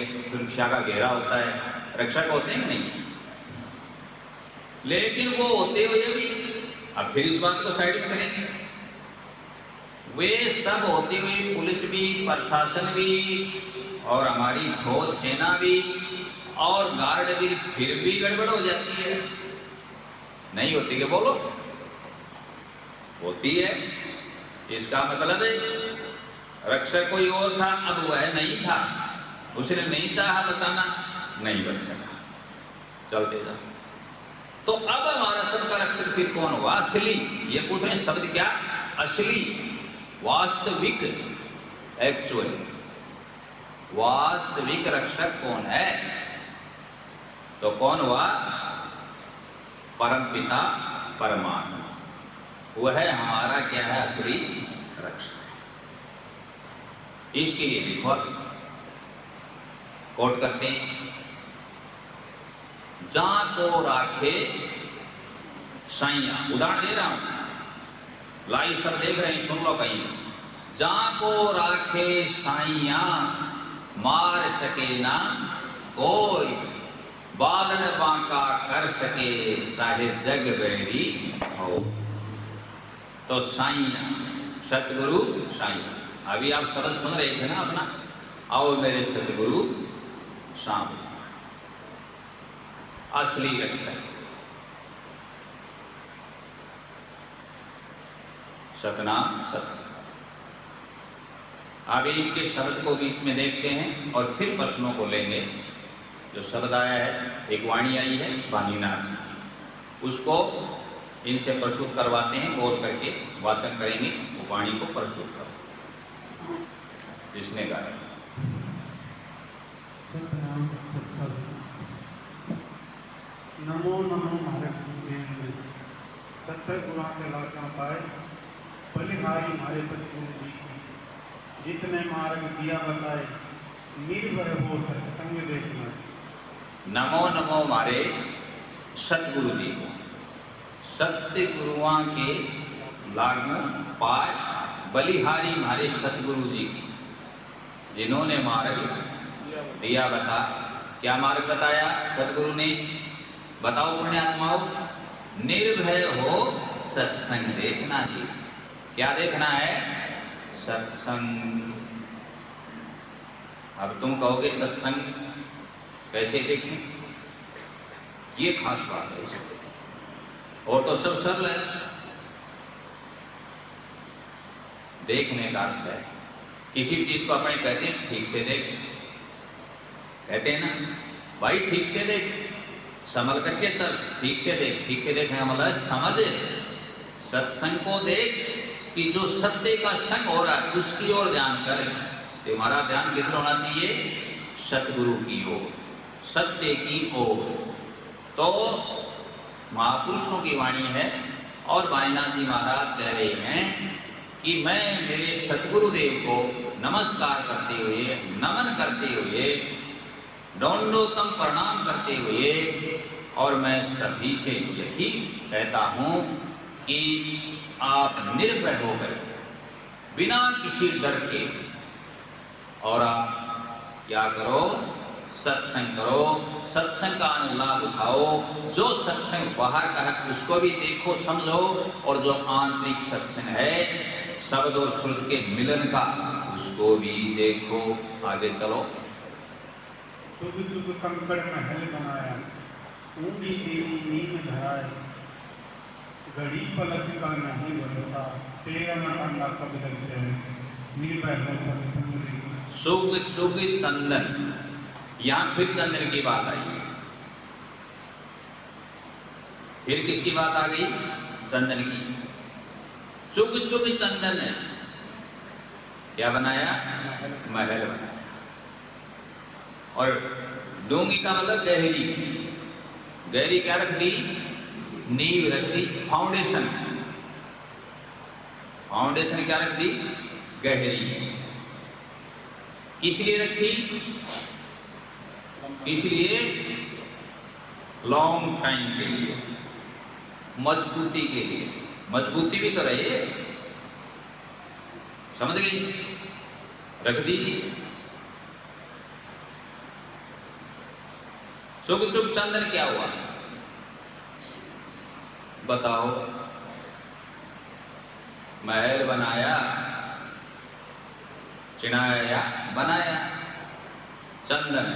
सुरक्षा का घेरा होता है, रक्षक होते हैं कि नहीं। लेकिन वो होते हुए भी, अब फिर इस बात को साइड में करेंगे, वे सब होते हुए पुलिस भी, प्रशासन भी और हमारी फौज सेना भी और गार्ड भी, फिर भी गड़बड़ हो जाती है। नहीं होती कि बोलो, होती है। इसका मतलब है रक्षक कोई और था, अब वह नहीं था, उसने नहीं चाहा बचाना, नहीं बच सका, चलते जा। तो अब हमारा सबका रक्षक फिर कौन हुआ? असली। ये पूछ रहे शब्द क्या? असली, वास्तविक, एक्चुअली वास्तविक रक्षक कौन है? तो कौन हुआ? परमपिता परमात्मा। वह हमारा क्या है? असली रक्षक। इसके लिए देखो कोट करते हैं, जा को राखे साइया। उदाहरण दे रहा हूं, लाइव सब देख रहे हैं, सुन लो कहीं। जा को राखे साइया, मार सके ना कोई, बालन बांका कर सके, चाहे जग बैरी हो। तो साइया, सतगुरु साइया। अभी आप शब्द सुन रहे थे ना अपना, आओ मेरे सतगुरु सामने। असली रक्षक सतनाम सत्संग। अभी इनके शब्द को बीच में देखते हैं और फिर प्रश्नों को लेंगे। जो शब्द आया है, एक वाणी आई है वाणीनाथ जी की, उसको इनसे प्रस्तुत करवाते हैं, बोल करके वाचन करेंगे। वो वाणी को प्रस्तुत करो जिसने गाया। नमो नमो मारे सत्य गुरु के लाखा पाए, बलिहारी मारे सतगुरु जी की, जिसने मार्ग दिया बताए, निर्भय हो सत्संग देखना। नमो नमो मारे सतगुरु जी को, सत्य गुरुआं के लागू पाए, बलिहारी मारे सतगुरु जी की, जिन्होंने मार्ग दिया बता। क्या मार्ग बताया सतगुरु ने? बताओ पुण्यात्माओं। निर्भय हो सत्संग देखना जी। क्या देखना है? सत्संग। अब तुम कहोगे सत्संग कैसे देखें? ये खास बात है इसमें, और तो सब सरल है। देखने का अर्थ है किसी चीज को अपने कहते हैं ठीक से देख, कहते हैं ना भाई ठीक से देख, संभल करके चल, ठीक से देख। ठीक से देखने का मतलब है समझ, सत्संग को देख कि जो सत्य का संग हो रहा है उसकी ओर ध्यान कर। तुम्हारा ध्यान किधर होना चाहिए? सतगुरु की ओर, सत्य की ओर। तो महापुरुषों की वाणी है और वाणीनाथ जी महाराज कह रहे हैं कि मैं मेरे सतगुरुदेव को नमस्कार करते हुए, नमन करते हुए, दंडोतम प्रणाम करते हुए, और मैं सभी से यही कहता हूँ कि आप निर्भय होकर बिना किसी डर के, और आप क्या करो? सत्संग करो, सत्संग का लाभ उठाओ। जो सत्संग बाहर का है उसको भी देखो, समझो, और जो आंतरिक सत्संग है शब्द और श्रुत के मिलन का, उसको भी देखो। आगे चलो। चुग चुग कंकड़ महल बनाया, ऊंडी तेरी नींद धराए, घड़ी पलक का नहीं भरोसा, तेरा न अंडा कब लग जाए, निर्भय हो सत्संग देखना। सुग सुग चंदन, यहां फिर चंदन की बात आई। फिर किसकी बात आ गई? चंदन की। चुग चुग चंदन है, क्या बनाया? महल बनाया। और डूंगी का मतलब गहरी, गहरी क्या रख दी? नींव रख दी, फाउंडेशन। फाउंडेशन क्या रख दी? गहरी। किस लिए रखी? इसलिए लॉन्ग टाइम के लिए, मजबूती के लिए। मजबूती भी तो रहे, समझ गई? रख दी। चुग चुग चंदन क्या हुआ बताओ? महल बनाया, चिनाया, बनाया, चंदन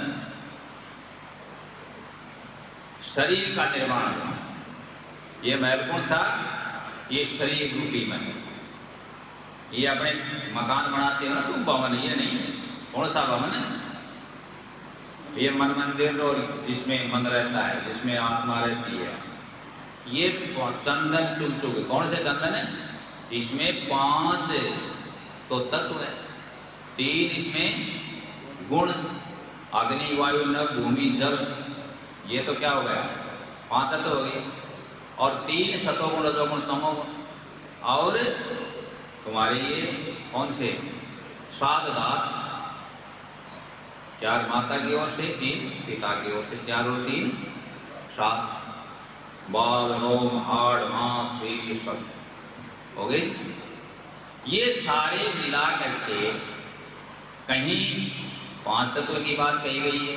शरीर का निर्माण हुआ। ये महल कौन सा? ये शरीर रूपी महल। ये अपने मकान बनाते हो ना तुम, भवन, ये नहीं। कौन सा भवन है? ये मन मंदिर और जिसमें मन रहता है, जिसमें आत्मा रहती है। ये चंदन चुग चुग, कौन से चंदन है? इसमें 5 तो तत्व है, 3 इसमें गुण, अग्नि वायु नभ भूमि जल, ये तो क्या हो गया? 5 तत्व हो गए। और 3 सतोगुण रजोगुण तमोगुण। और तुम्हारे ये कौन से? 7 दांत, 4 माता की ओर से, 3 पिता की ओर से, 4 और 3 7। बाल, रोम, हाड़, मांस, वीर्य सब हो गए। ये सारे मिला करके कहीं 5 तत्व की बात कही गई है,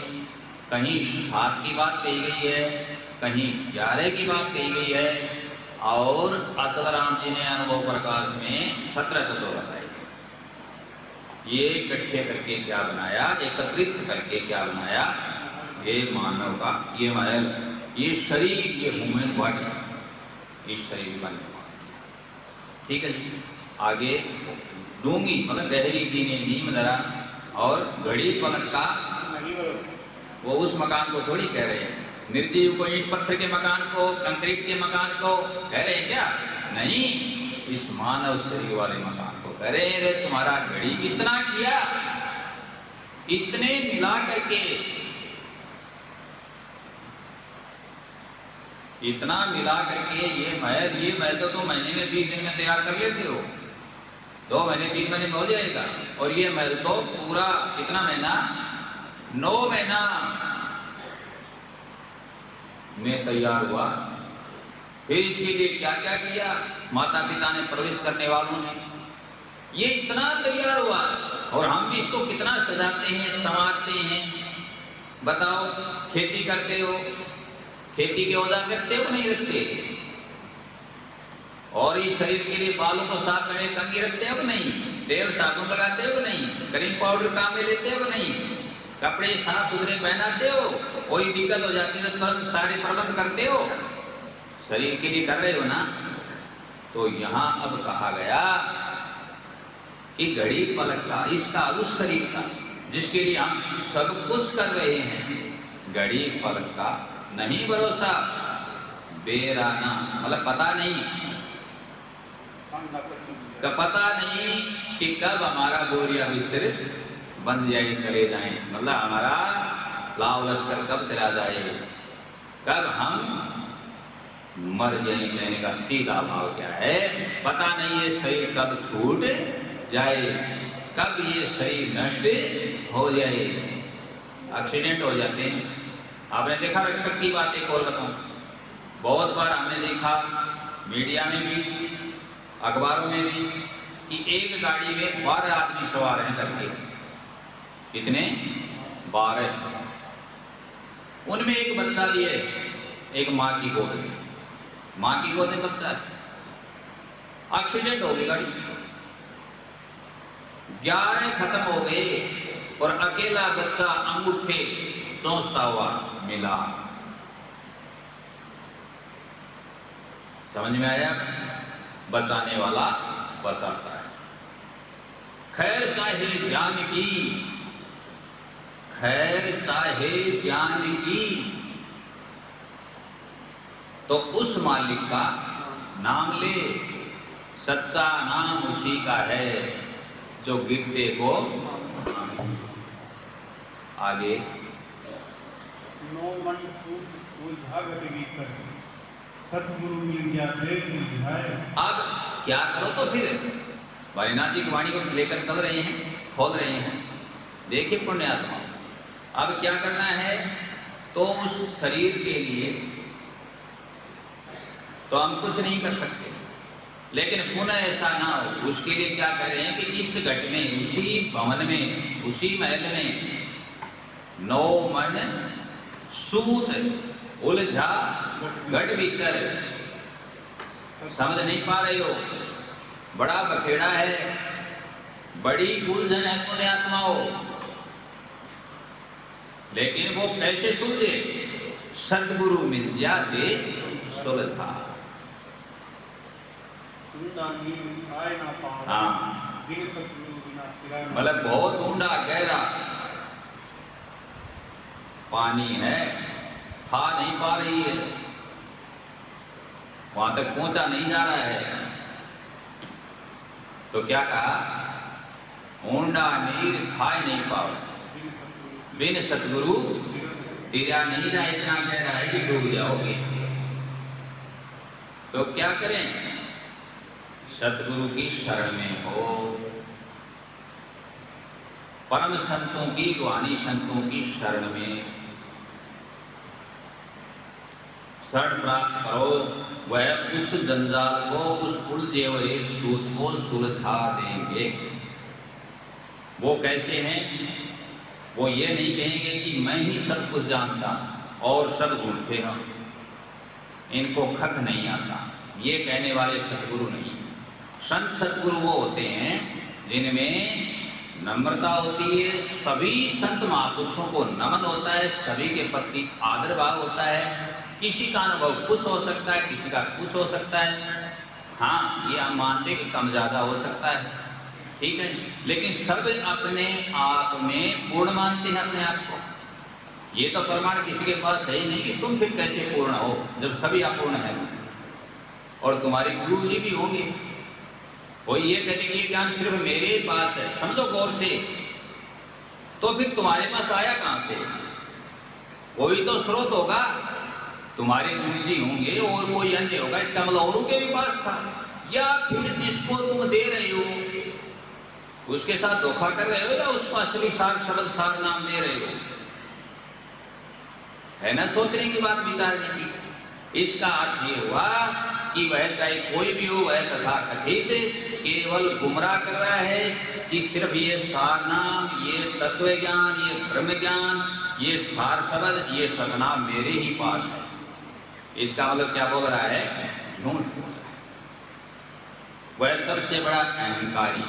कहीं 7 की बात कही गई है, कहीं 11 की बात कही गई है, और अचल राम जी ने अनुभव प्रकाश में 17 तत्व बताए। ये इकट्ठे करके क्या बनाया? एकत्रित करके क्या बनाया? ये मानव का ये महल, ये शरीर, ये ह्यूमन बॉडी, इस शरीर का निर्माण। ठीक है जी। आगे डूंगी मतलब गहरी दीने नीम धरा, और घड़ी पलक का, वो उस मकान को थोड़ी कह रहे हैं। निर्जीव को, ईंट पत्थर के मकान को, कंक्रीट के मकान को कह रहे हैं क्या? नहीं, इस मानव शरीर वाले मकान को कह रहे हैं। रे तुम्हारा घड़ी इतना किया, इतने मिला करके, इतना मिला करके ये महल तो तुम महीने में 20 दिन में तैयार कर लेते हो, 2 महीने 3 महीने में हो जाएगा। और ये महल तो पूरा कितना महीना? 9 महीना में तैयार हुआ। फिर इसके लिए क्या क्या किया माता पिता ने, प्रवेश करने वालों ने। ये इतना तैयार हुआ, और हम भी इसको कितना सजाते हैं, संवारते हैं। बताओ, खेती करते हो, खेती के औजार रखते हो कि नहीं रखते? और इस शरीर के लिए बालों को साफ करने कंघी रखते हो कि नहीं? तेल साबुन लगाते हो कि नहीं? क्रीम पाउडर काम में लेते हो कि नहीं? कपड़े साफ सुथरे पहनाते हो? कोई दिक्कत हो जाती है तो तुरंत सारे प्रबंध करते हो। शरीर के लिए कर रहे हो ना। तो यहाँ अब कहा गया कि घड़ी पलक का, इसका, उस शरीर का जिसके लिए हम सब कुछ कर रहे हैं, घड़ी पलक का नहीं भरोसा। बेराना मतलब पता नहीं, पता नहीं कि कब हमारा बोरिया बिस्तर बन जाए, चले जाए, मतलब हमारा लाव लश्कर कब चला जाए, कब हम मर जाए। कहने का सीधा भाव क्या है? पता नहीं ये शरीर कब छूट जाए, कब ये शरीर नष्ट हो जाए। एक्सीडेंट हो जाते हैं। आपने देखा, रक्षक की बात एक और बताऊं, बहुत बार हमने देखा मीडिया में भी, अखबारों में भी, कि एक गाड़ी में 12 आदमी सवार हैं करके। कितने? 12। उनमें एक बच्चा भी है, एक माँ की गोद में, माँ की गोद में बच्चा है। एक्सीडेंट हो गई गाड़ी, 11 खत्म हो गए, और अकेला बच्चा अंगूठे चौंसता हुआ मिला। समझ में आया? बचाने वाला बचाता है। खैर चाहे जान की, खैर चाहे जान की, तो उस मालिक का नाम ले। सच्चा नाम उसी का है जो गिरते को। आगे नो मन सूत उलझा गए भीतर, सतगुरु मिल गया देव सुलझाए। अब क्या करो? तो फिर वाणीनाथ जी की वाणी को लेकर चल रहे हैं, खोल रहे हैं। देखिए पुण्यात्मा, अब क्या करना है? तो उस शरीर के लिए तो हम कुछ नहीं कर सकते, लेकिन पुनः ऐसा ना हो, उसके लिए क्या कर रहे हैं कि इस घट में, उसी भवन में, उसी महल में 9 मन सूत उलझा गढ़ भीतर। समझ नहीं पा रहे हो, बड़ा बखेड़ा है, बड़ी उलझन है पुण्यात्माओं। लेकिन वो कैसे सूझे? सतगुरु मिल जा दे सुलझा। आए ना पार, हाँ, बिन सतगुरु बिना फिरा ना। मतलब बहुत ऊंडा गहरा पानी है, था नहीं पा रही है, वहां तक पहुंचा नहीं जा रहा है। तो क्या कहा? ऊंडा नीर था नहीं पावे, बिन सतगुरु तिरा नहीं रहा, इतना गहरा है कि डूब जाओगे। तो क्या करें? सतगुरु की शरण में हो, परम संतों की, ज्ञानी संतों की शरण में शरण प्राप्त करो। वह उस जंजाल को, उस उलझे हुए सूत को सुलझा देंगे। वो कैसे हैं? वो ये नहीं कहेंगे कि मैं ही सब कुछ जानता और सब झूठे हैं, इनको खक नहीं आता, ये कहने वाले सतगुरु नहीं। संत सतगुरु वो होते हैं जिनमें नम्रता होती है, सभी संत महापुरुषों को नमन होता है, सभी के प्रति आदर भाव होता है। किसी का अनुभव कुछ हो सकता है, किसी का कुछ हो सकता है। हाँ, ये हम मानते कि कम ज़्यादा हो सकता है, ठीक है, लेकिन सब अपने आप में पूर्ण मानते हैं अपने आप को। ये तो प्रमाण किसी के पास है ही नहीं कि तुम फिर कैसे पूर्ण हो, जब सभी अपूर्ण है। और तुम्हारे गुरु जी भी होंगे, कोई ये कहते कि ये ज्ञान सिर्फ मेरे पास है, समझो गौर से, तो फिर तुम्हारे पास आया कहाँ से? कोई तो स्रोत होगा, तुम्हारे गुरु जी होंगे और कोई अन्य होगा, इसका मतलब औरों के भी पास था। या फिर जिसको तुम दे रहे हो उसके साथ धोखा कर रहे हो, या उसको असली सार शब्द सार नाम दे रहे हो? है ना सोचने की बात, विचारने की। इसका अर्थ ये हुआ कि वह चाहे कोई भी हो, वह तथाकथित केवल गुमराह कर रहा है कि सिर्फ ये सार नाम, ये तत्व ज्ञान, ये ब्रह्म ज्ञान, ये सार शब्द, ये सदनाम मेरे ही पास है। इसका मतलब क्या बोल रहा है? झूठ बोल रहा है। वह सबसे बड़ा अहंकारी,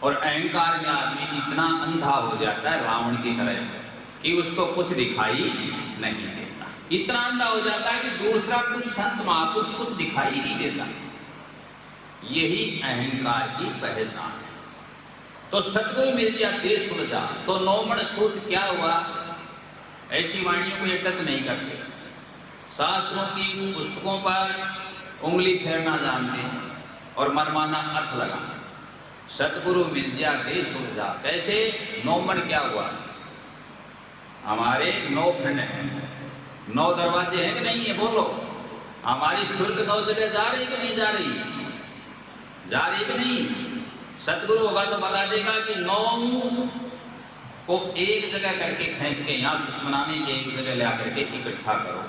और अहंकार में आदमी इतना अंधा हो जाता है रावण की तरह से कि उसको कुछ दिखाई नहीं देता। इतना अंधा हो जाता है कि दूसरा कुछ संत महापुरुष कुछ दिखाई नहीं देता। यही अहंकार की पहचान है। तो सतगुरु मिल जा दे सुलझा। तो नौमण सूत क्या हुआ? ऐसी वाणियों को ये टच नहीं करते, शास्त्रों की पुस्तकों पर उंगली फेरना जानते हैं और मनमाना अर्थ लगाना। सतगुरु मिल जा दे सुलझा। कैसे? नौमण क्या हुआ? हमारे 9 खंड हैं, 9 दरवाजे हैं कि नहीं है? बोलो, हमारी स्वर्ग 9 जगह जा रही कि नहीं जा रही? जा रही कि नहीं? सतगुरु होगा तो बता देगा कि 9 को एक जगह करके खींच के यहाँ सुषमना में एक जगह ला करके इकट्ठा करो।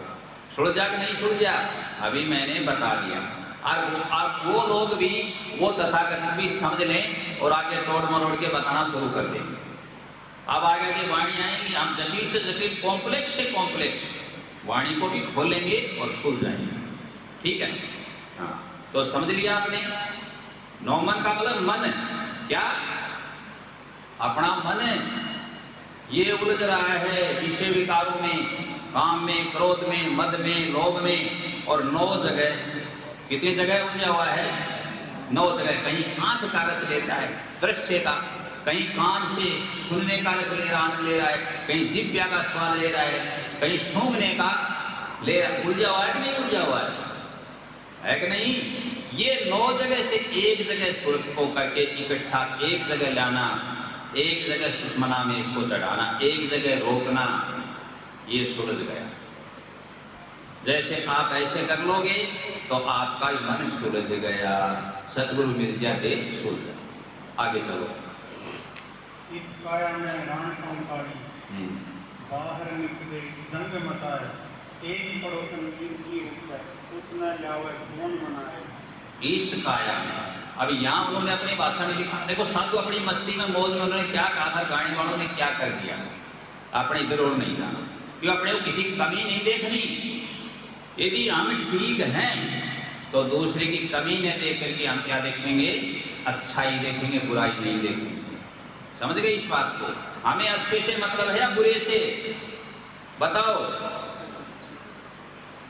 सुलझा कि नहीं सुलझा? अभी मैंने बता दिया। और आप वो लोग भी, वो तथाकथित भी समझ लें और आगे तोड़ मरोड़ के बताना शुरू कर देंगे। अब आगे की वाणी आएंगी, हम जटिल से जटिल, कॉम्प्लेक्स से कॉम्प्लेक्स वाणी को भी खोलेंगे और सुलझाएंगे, ठीक है? हाँ, तो समझ लिया आपने। नौमन का मतलब मन है। क्या? अपना मन है, ये उलझ रहा है विषय विकारों में, काम में, क्रोध में, मद में, लोभ में। और 9 जगह, कितनी जगह उलझा हुआ है? 9 जगह। कहीं आंख का रस लेता है दृश्य का, कहीं कान से सुनने का रस आनंद ले रहा है, कहीं जिह्वा का स्वाद ले रहा है, कहीं सूंघने का ले रहा है। उलझा हुआ है कि नहीं उलझा हुआ है कि नहीं? ये 9 जगह से एक जगह सुरत को करके इकट्ठा एक जगह लाना, एक जगह सुषमना में इसको चढ़ाना, एक जगह रोकना, ये सुलझ गया। जैसे आप ऐसे कर लोगे तो आपका मन सुलझ गया। सतगुरु मिल जाते सुलझ। आगे चलो। इस काया में रान काड़ी, बाहर निकले जंग मचाए, एक पड़ोसन की रुपये उसमें लावे कौन मनाए। इस काया में, अब यहाँ उन्होंने अपनी भाषा में लिखा। देखो साधु अपनी मस्ती में, मौज में उन्होंने क्या कहा था, गाड़ी वालों ने क्या कर दिया। अपने इधर और नहीं जाना, क्यों अपने को किसी की कमी नहीं देखनी। यदि हम ठीक हैं तो दूसरे की कमी न देख करके हम क्या देखेंगे, अच्छाई देखेंगे, बुराई नहीं देखेंगे। समझ गए इस बात को? हमें अच्छे से मतलब है या बुरे से? बताओ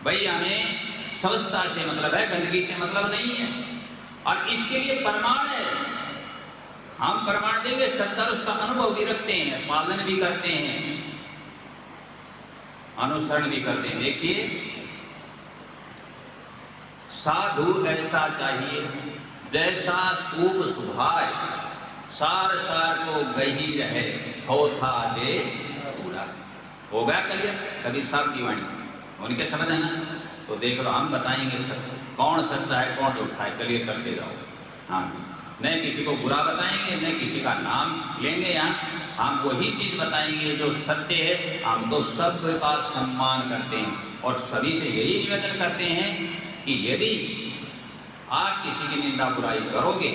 भाई, हमें स्वच्छता से मतलब है, गंदगी से मतलब नहीं है। और इसके लिए प्रमाण है, हम प्रमाण देंगे, सत्तर उसका अनुभव भी रखते हैं, पालन भी करते हैं, अनुसरण भी करते हैं। देखिए, साधु ऐसा चाहिए जैसा सूप सुभाए, सार सार को गही रहे, थोथा दे पूरा। हो गया क्लियर? कबीर साहब की वाणी, उनके समझ है ना? तो देख लो, हम बताएंगे सच, कौन सच्चा है कौन झूठा है, क्लियर करते जाओ। हाँ, न किसी को बुरा बताएंगे, न किसी का नाम लेंगे। यहाँ हम वही चीज़ बताएंगे जो सत्य है। हम तो सबका सम्मान करते हैं और सभी से यही निवेदन करते हैं कि यदि आप किसी की निंदा बुराई करोगे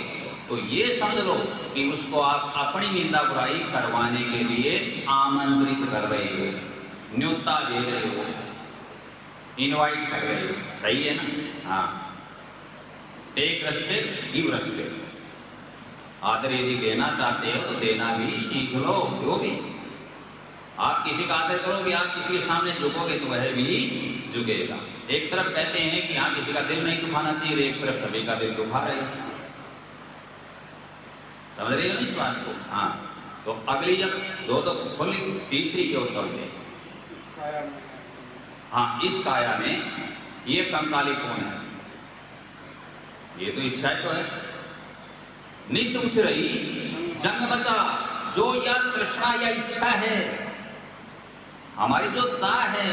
तो ये समझ लो कि उसको आप अपनी निंदा बुराई करवाने के लिए आमंत्रित कर रहे हो, न्योता दे रहे हो, इनवाइट कर रहे हो। सही है ना? हाँ, टेक रेस्पेक्ट, गिव रेस्पेक्ट। आदर यदि देना चाहते हो तो देना भी सीख लो। जो भी आप किसी का आदर करोगे, आप किसी के सामने झुकोगे तो वह भी झुकेगा। एक तरफ कहते हैं कि हाँ, किसी का दिल नहीं दुखाना चाहिए, एक तरफ सभी का दिल दुखा रहे हैं। समझ रहे हो ना इस बात को? हाँ, तो अगली जब दो तो खोली, तीसरी के उत्तर में, हाँ, इस काया में ये कंकाली कौन है? ये तो इच्छा तो है। नित्य उठ रही जंग बचा, जो या तृष्णा या इच्छा है, हमारी जो चाह है,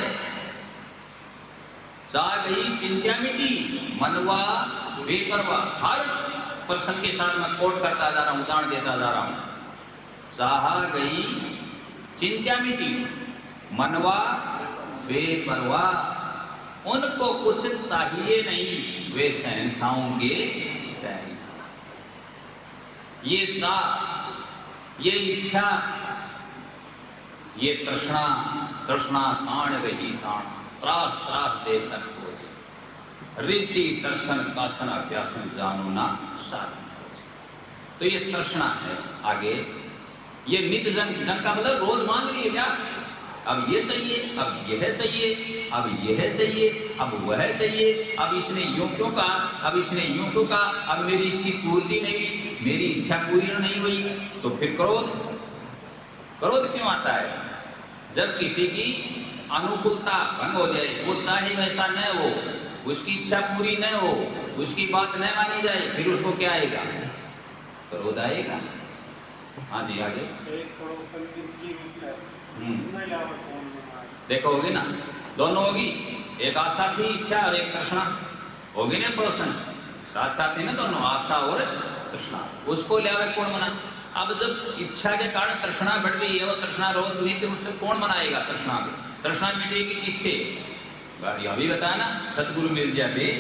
चाह गई चिंता मिटी, मनवा बेपरवाह। हर प्रश्न के साथ मैं कोट करता जा रहा हूं, उदाहरण देता जा रहा हूं। चाह गई चिंता मिटी, मनवा बेपरवाह। उनको कुछ चाहिए नहीं, वे शहंशाहों के शहंशाह। ये चाह, ये इच्छा, ये तृष्णा, तृष्णा ताण रही ताण, त्रास त्रास दे तन को, रिद्धि दर्शन कासन अभ्यासन जानो ना साधन हो। तो ये तृष्णा है। आगे ये नित्य जंग का मतलब रोज मांग रही है क्या? अब ये चाहिए, अब यह चाहिए, अब यह चाहिए, अब वह चाहिए, अब इसने यूं क्यों कहा, अब इसने यूं क्यों कहा, अब मेरी इसकी पूर्ति नहीं हुई, मेरी इच्छा पूरी नहीं हुई। तो फिर क्रोध, क्रोध क्यों आता है? जब किसी की अनुकूलता भंग हो जाए, वो चाहे वैसा न हो, उसकी इच्छा पूरी न हो, उसकी बात न मानी जाए, फिर उसको क्या आएगा? क्रोध आएगा। हाँ जी, आगे देखो, होगी ना, दोनों होगी। एक आशा थी, इच्छा, और एक तृष्णा होगी ना, पोषण साथ साथ ही ना दोनों, आशा और तृष्णा। उसको लिया कौन मना? अब जब इच्छा के कारण तृष्णा बढ़ रही है, वो तृष्णा रोज नित्य रूप से कौन मनाएगा? तृष्णा को। तृष्णा मिटेगी किससे? यह भी बताया ना, सतगुरु मिल जाए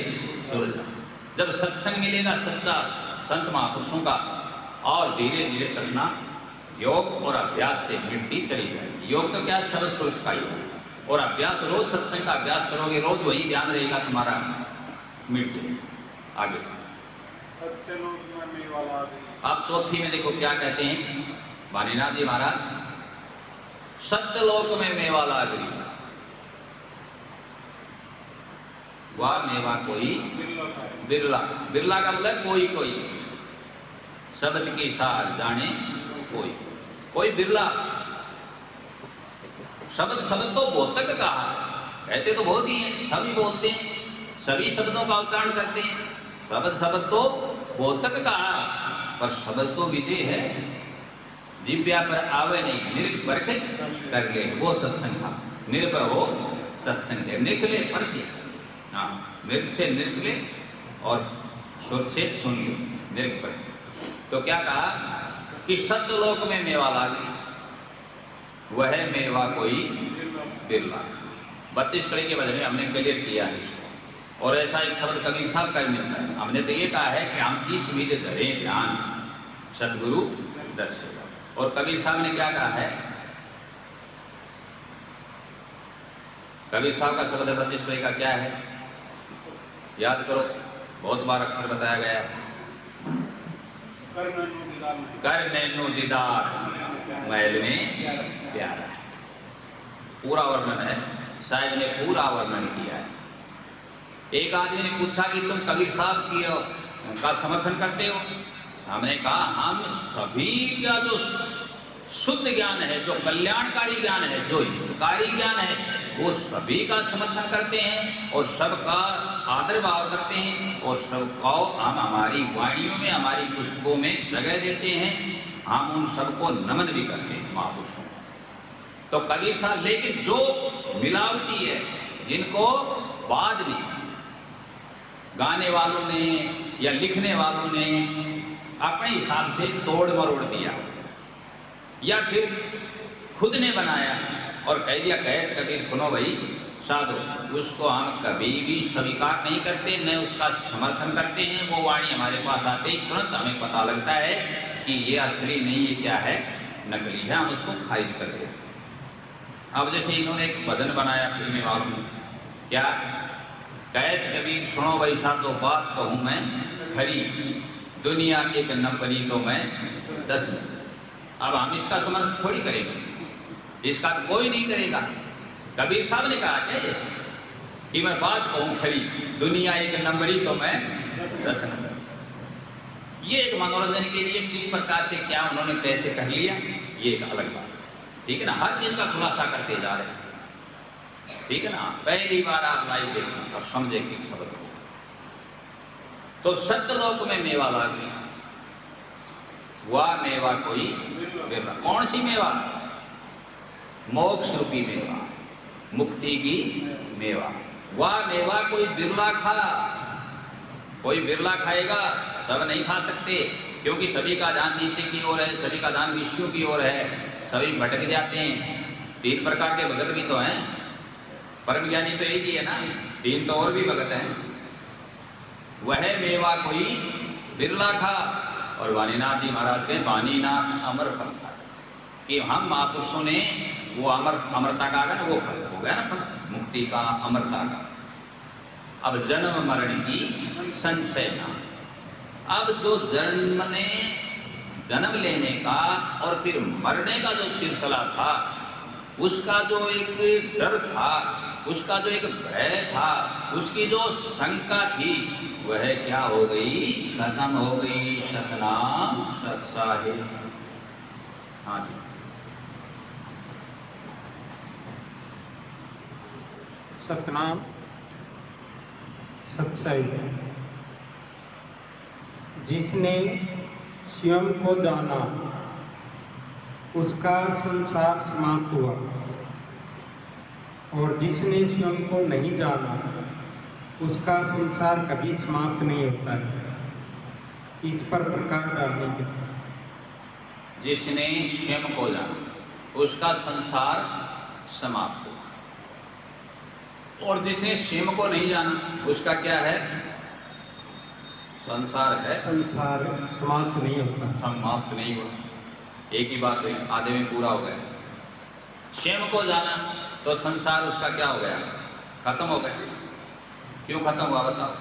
सूरज। जब सत्संग मिलेगा सच्चा संत महापुरुषों का, और धीरे धीरे तृष्णा योग और अभ्यास से मिटती चली जाएगी। योग तो क्या है? शब्द सुरत का योग। और अभ्यास, रोज सत्संग का अभ्यास करोगे, रोज वही ध्यान रहेगा तुम्हारा, मिट जाएगा। आगे सत्यलोक में मेवा लागी। आप चौथी में देखो क्या कहते हैं वाणीनाथ जी महाराज, सत्यलोक में मेवा लागरी, वह मेवा कोई बिरला। बिरला का मतलब कोई कोई, शब्द की सार जाने कोई, कोई बिरला। शब्द शब्द तो बहुतक कहा, कहते तो बहुत ही हैं, सभी बोलते हैं, सभी शब्दों का उच्चारण करते हैं। शब्द शब्द तो बहुतक कहा, पर शब्द तो विधि है, जिव्या पर आवे नहीं, निर्भ परख कर ले, वो सत्संग था। निर्भय हो सत्संग दे, निकले परख ले। हाँ, नृत्य से नृत्य ले और सुर से सुन ले, निर्भ परख। तो क्या कहा कि सत्यलोक में मेवा लागी, वह मेवा कोई बिरला। 32 कड़ी के भजन में हमने क्लियर किया है इसको। और ऐसा एक शब्द कबीर साहब का मिलता है। हमने तो ये कहा है कि हम इस विधि धरें ध्यान, सदगुरु दर्शन। और कबीर साहब ने क्या कहा है कबीर साहब का शब्द प्रतिश्रय का क्या है? याद करो, बहुत बार अक्षर बताया गया है। कर नैनो दीदार महल में प्यारा है। पूरा वर्णन है, साहब ने पूरा वर्णन किया है। एक आदमी ने पूछा कि तुम कबीर साहब की का समर्थन करते हो? हमने कहा हम सभी का जो शुद्ध ज्ञान है, जो कल्याणकारी ज्ञान है, जो हितकारी ज्ञान है, वो सभी का समर्थन करते हैं और सबका आदर भाव करते हैं और सबको हम हमारी वाणियों में, हमारी पुस्तकों में जगह देते हैं। हम उन सबको नमन भी करते हैं महापुरुषों। तो कबीर साहब, लेकिन जो मिलावटी है, जिनको बाद में गाने वालों ने या लिखने वालों ने अपने हिसाब से तोड़ मरोड़ दिया या फिर खुद ने बनाया और कह दिया कैद कबीर सुनो भाई साधो, उसको हम कभी भी स्वीकार नहीं करते, न उसका समर्थन करते हैं। वो वाणी हमारे पास आते ही तुरंत हमें पता लगता है कि ये असली नहीं, ये क्या है, नकली है, हम उसको खारिज कर देते। अब जैसे इन्होंने एक भजन बनाया फिल्मी वालों ने, क्या कैद कबीर सुनो भाई साधो, बात कहूँ मैं खरी, दुनिया एक नंबरी तो मैं 10 नंबर। अब हम इसका समर्थन थोड़ी करेंगे, इसका तो कोई नहीं करेगा। कबीर साहब ने कहा क्या ये कि मैं बात कहूँ खरी, दुनिया एक नंबरी तो मैं 10 नंबर। ये एक मनोरंजन के लिए किस प्रकार से क्या उन्होंने कैसे कर लिया, ये एक अलग बात, ठीक है ना। हर चीज का खुलासा करते जा रहे हैं, ठीक है ना। पहली बार आप लाइव देखें और समझे कि शब्द को। तो सत्यलोक में मेवा लाग गया, वह मेवा कोई बिरला। कौन सी मेवा? मोक्ष रूपी मेवा, मुक्ति की मेवा। वह मेवा कोई बिरला खा, कोई बिरला खाएगा, सब नहीं खा सकते, क्योंकि सभी का ध्यान नीचे की ओर है, सभी का ध्यान विष्णु की ओर है, सभी भटक जाते हैं। 3 प्रकार के भगत भी तो हैं, परम ज्ञानी तो एक ही है ना, 3 तो और भी भगत हैं। वह मेवा कोई बिरला खा। और वाणीनाथ जी महाराज के वाणीनाथ अमर फल खा, कि हम महापुरुषों ने वो अमरता का ना, वो फल हो गया ना, फल मुक्ति का, अमरता का। अब जन्म मरण की संशय ना। अब जो जन्म लेने का और फिर मरने का जो सिलसिला था, उसका जो एक डर था, उसका जो एक भय था, उसकी जो शंका थी, वह क्या हो गई? खत्म हो गई। सतनाम सत साहिब। हाँ जी, सतनाम सच्चाई। जिसने स्वयं को जाना उसका संसार समाप्त हुआ, और जिसने स्वयं को नहीं जाना उसका संसार कभी समाप्त नहीं होता है। इस पर प्रकाश डालने के जिसने स्वयं को जाना उसका संसार समाप्त हुआ, और जिसने स्वयं को नहीं जाना उसका क्या है? संसार है, संसार समाप्त नहीं होता, समाप्त नहीं हुआ। एक ही बात हुई, आधे में पूरा हो गया। स्वयं को जाना तो संसार उसका क्या हो गया? खत्म हो गया। क्यों खत्म हुआ बताओ?